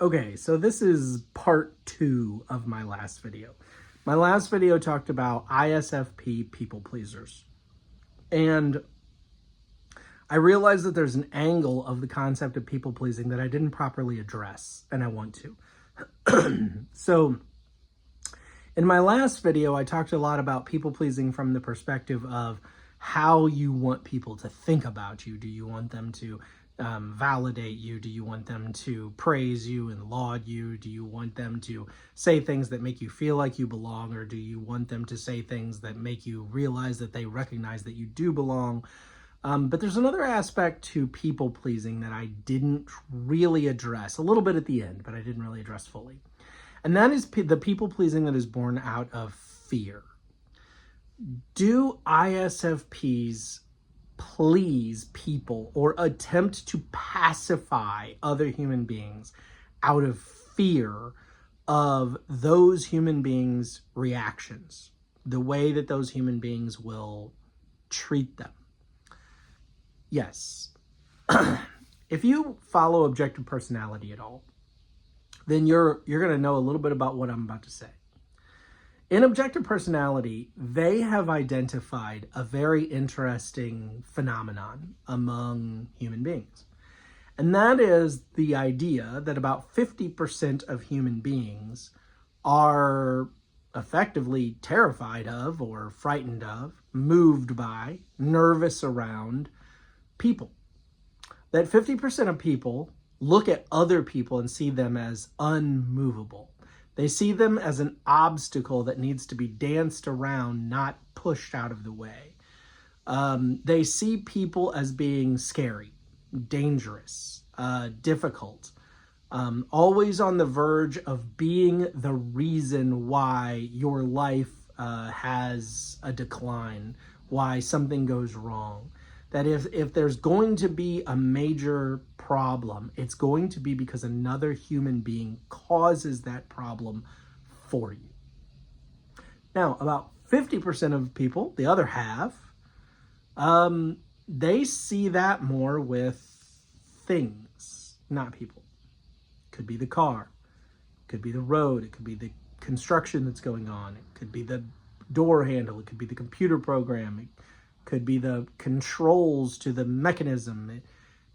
Okay, so this is part 2 of my last video. My last video talked about ISFP People Pleasers. And I realized that there's an angle of the concept of people pleasing that I didn't properly address, and I want to. So, in my last video, I talked a lot about people pleasing from the perspective of how you want people to think about you. Do you want them to validate you? Do you want them to praise you and laud you? Do you want them to say things that make you feel like you belong? Or do you want them to say things that make you realize that they recognize that you do belong? But there's another aspect to people pleasing that I didn't really address, a little bit at the end, but I didn't really address fully. And that is the people pleasing that is born out of fear. Do ISFPs please people or attempt to pacify other human beings out of fear of those human beings' reactions, the way that those human beings will treat them? Yes. If you follow objective personality at all, then you're going to know a little bit about what I'm about to say. In objective personality, they have identified a very interesting phenomenon among human beings. And that is the idea that about 50% of human beings are effectively terrified of or frightened of, moved by, nervous around people. That 50% of people look at other people and see them as unmovable. They see them as an obstacle that needs to be danced around, not pushed out of the way. They see people as being scary, dangerous, difficult, always on the verge of being the reason why your life has a decline, why something goes wrong. That if there's going to be a major problem, it's going to be because another human being causes that problem for you. Now, about 50% of people, the other half, they see that more with things, not people. It could be the car, it could be the road, it could be the construction that's going on, it could be the door handle, it could be the computer program, it could be the controls to the mechanism. It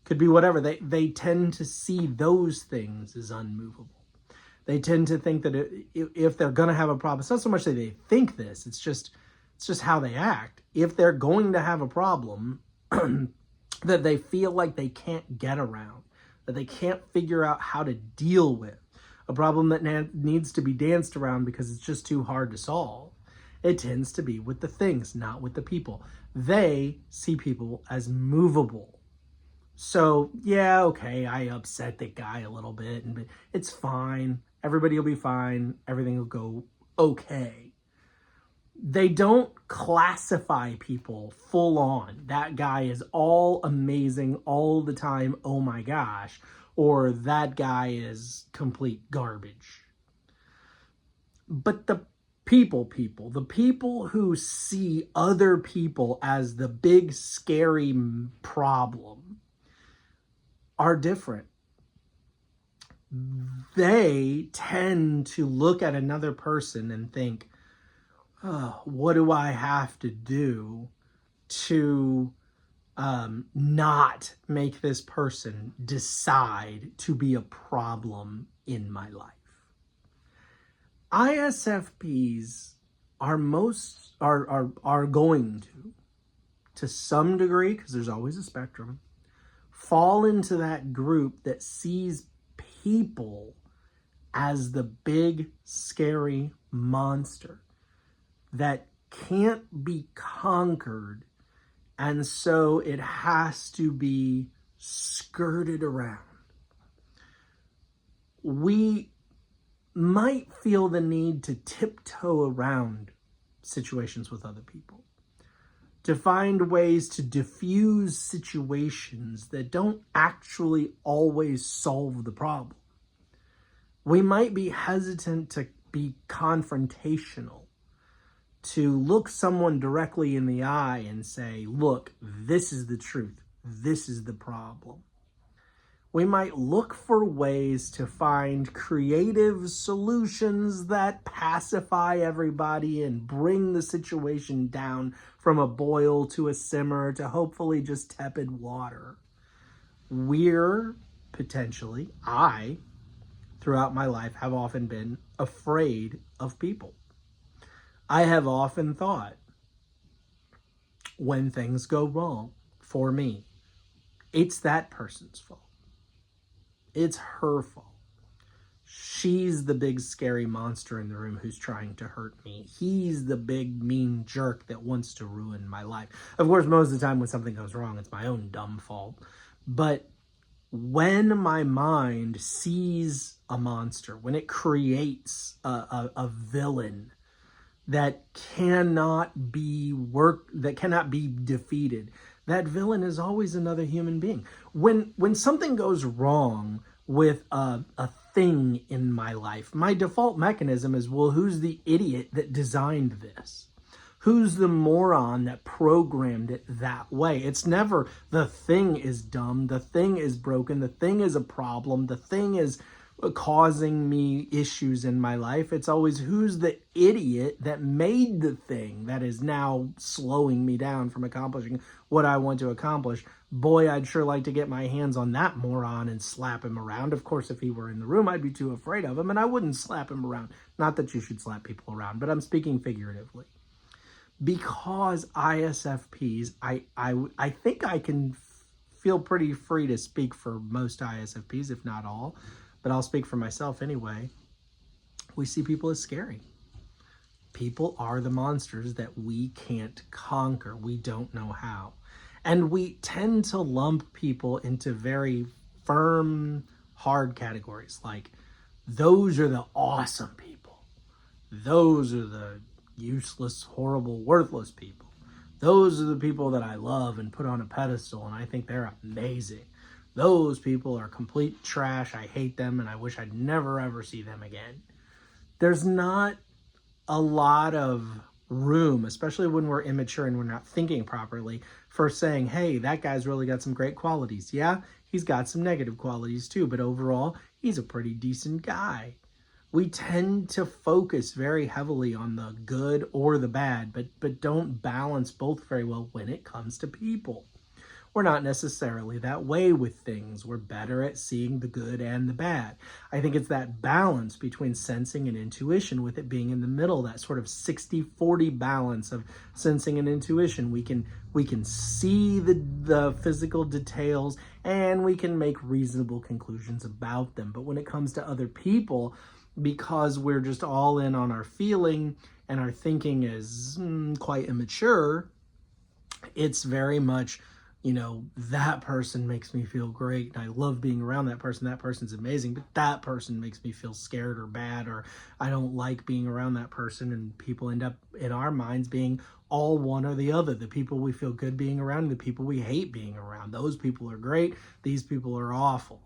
could be whatever. They tend to see those things as unmovable. They tend to think that if they're going to have a problem, it's not so much that they think this, it's just how they act. If they're going to have a problem that they feel like they can't get around, that they can't figure out how to deal with, a problem that needs to be danced around because it's just too hard to solve, it tends to be with the things, not with the people. They see people as movable. So, yeah, okay, I upset that guy a little bit, but it's fine. Everybody will be fine. Everything will go okay. They don't classify people full on. That guy is all amazing all the time, oh my gosh, or that guy is complete garbage. But the people who see other people as the big scary problem are different. They tend to look at another person and think, oh, what do I have to do to not make this person decide to be a problem in my life? ISFPs are going to some degree, because there's always a spectrum, fall into that group that sees people as the big scary monster that can't be conquered, and so it has to be skirted around. We might feel the need to tiptoe around situations with other people, to find ways to diffuse situations that don't actually always solve the problem. We might be hesitant to be confrontational, to look someone directly in the eye and say, look, this is the truth, this is the problem. We might look for ways to find creative solutions that pacify everybody and bring the situation down from a boil to a simmer to hopefully just tepid water. I, throughout my life, have often been afraid of people. I have often thought, when things go wrong for me, it's that person's fault. It's her fault. She's the big scary monster in the room who's trying to hurt me. He's the big mean jerk that wants to ruin my life. Of course, most of the time when something goes wrong, it's my own dumb fault. But when my mind sees a monster, when it creates a villain that cannot be defeated, that villain is always another human being. When something goes wrong with a thing in my life, my default mechanism is, well, who's the idiot that designed this? Who's the moron that programmed it that way? It's never the thing is dumb, the thing is broken, the thing is a problem, the thing is causing me issues in my life. It's always, who's the idiot that made the thing that is now slowing me down from accomplishing what I want to accomplish. Boy, I'd sure like to get my hands on that moron and slap him around. Of course, if he were in the room, I'd be too afraid of him and I wouldn't slap him around. Not that you should slap people around, but I'm speaking figuratively. Because ISFPs, I think I can feel pretty free to speak for most ISFPs, if not all, but I'll speak for myself anyway. We see people as scary. People are the monsters that we can't conquer. We don't know how. And we tend to lump people into very firm, hard categories. Like, those are the awesome people. Those are the useless, horrible, worthless people. Those are the people that I love and put on a pedestal and I think they're amazing. Those people are complete trash. I hate them and I wish I'd never ever see them again. There's not a lot of room, especially when we're immature and we're not thinking properly, for saying, hey, that guy's really got some great qualities. Yeah, he's got some negative qualities too, but overall, he's a pretty decent guy. We tend to focus very heavily on the good or the bad, but don't balance both very well when it comes to people. We're not necessarily that way with things. We're better at seeing the good and the bad. I think it's that balance between sensing and intuition, with it being in the middle, that sort of 60-40 balance of sensing and intuition. We can see the physical details and we can make reasonable conclusions about them. But when it comes to other people, because we're just all in on our feeling and our thinking is quite immature, it's very much, that person makes me feel great and I love being around that person. That person's amazing, but that person makes me feel scared or bad, or I don't like being around that person. And people end up in our minds being all one or the other. The people we feel good being around and the people we hate being around. Those people are great. These people are awful.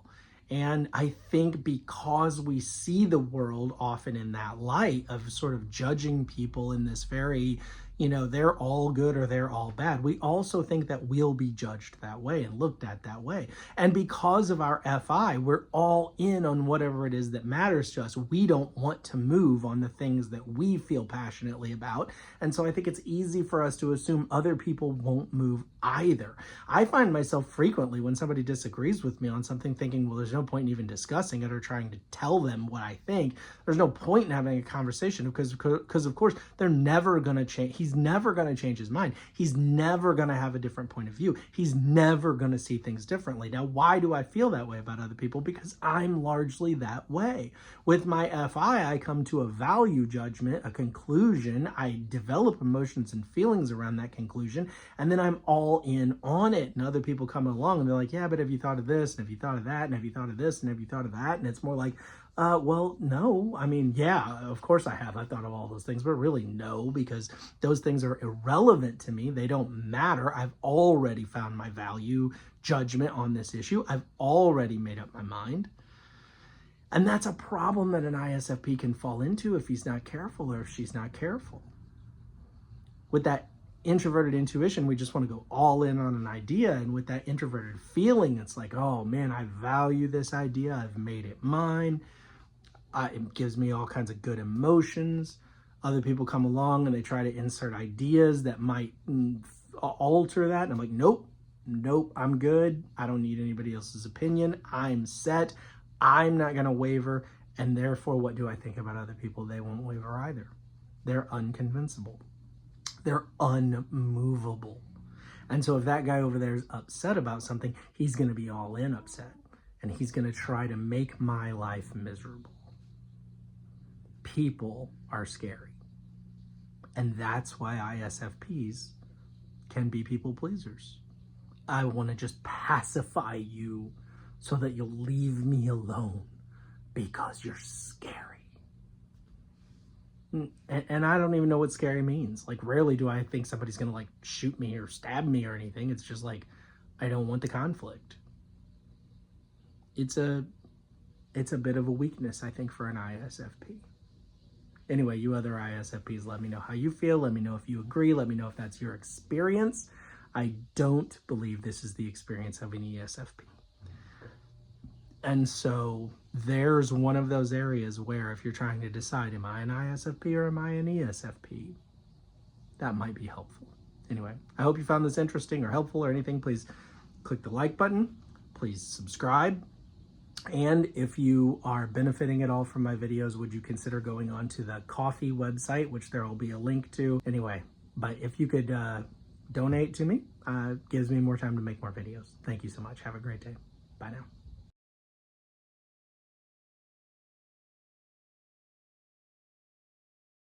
And I think because we see the world often in that light of sort of judging people in this very, they're all good or they're all bad, we also think that we'll be judged that way and looked at that way. And because of our FI, we're all in on whatever it is that matters to us. We don't want to move on the things that we feel passionately about. And so I think it's easy for us to assume other people won't move either. I find myself frequently, when somebody disagrees with me on something, thinking, well, there's no point in even discussing it or trying to tell them what I think. There's no point in having a conversation because of course, they're never going to change. He's never going to change his mind. He's never going to have a different point of view. He's never going to see things differently. Now, why do I feel that way about other people? Because I'm largely that way. With my FI, I come to a value judgment, a conclusion. I develop emotions and feelings around that conclusion, and then I'm all in on it. And other people come along and they're like, yeah, but have you thought of this? And have you thought of that? And have you thought of this? And have you thought of that? And it's more like, well, no. I mean, yeah, of course I have. I thought of all those things, but really no, because those things are irrelevant to me. They don't matter. I've already found my value judgment on this issue. I've already made up my mind. And that's a problem that an ISFP can fall into if he's not careful or if she's not careful. With that introverted intuition, we just want to go all in on an idea. And with that introverted feeling, it's like, oh man, I value this idea. I've made it mine. It gives me all kinds of good emotions. Other people come along and they try to insert ideas that might alter that. And I'm like, nope, I'm good. I don't need anybody else's opinion. I'm set. I'm not going to waver. And therefore, what do I think about other people? They won't waver either. They're unconvincible. They're unmovable. And so if that guy over there is upset about something, he's going to be all in upset. And he's going to try to make my life miserable. People are scary. And that's why ISFPs can be people pleasers. I want to just pacify you so that you'll leave me alone because you're scary. And I don't even know what scary means. Like, rarely do I think somebody's going to like shoot me or stab me or anything. It's just like, I don't want the conflict. It's a bit of a weakness, I think, for an ISFP. Anyway, you other ISFPs, let me know how you feel. Let me know if you agree. Let me know if that's your experience. I don't believe this is the experience of an ESFP. And so there's one of those areas where if you're trying to decide, am I an ISFP or am I an ESFP? That might be helpful. Anyway, I hope you found this interesting or helpful or anything. Please click the like button. Please subscribe. And if you are benefiting at all from my videos, would you consider going on to the Ko-fi website, which there will be a link to. Anyway, but if you could donate to me, gives me more time to make more videos. Thank you so much. Have a great day. Bye now.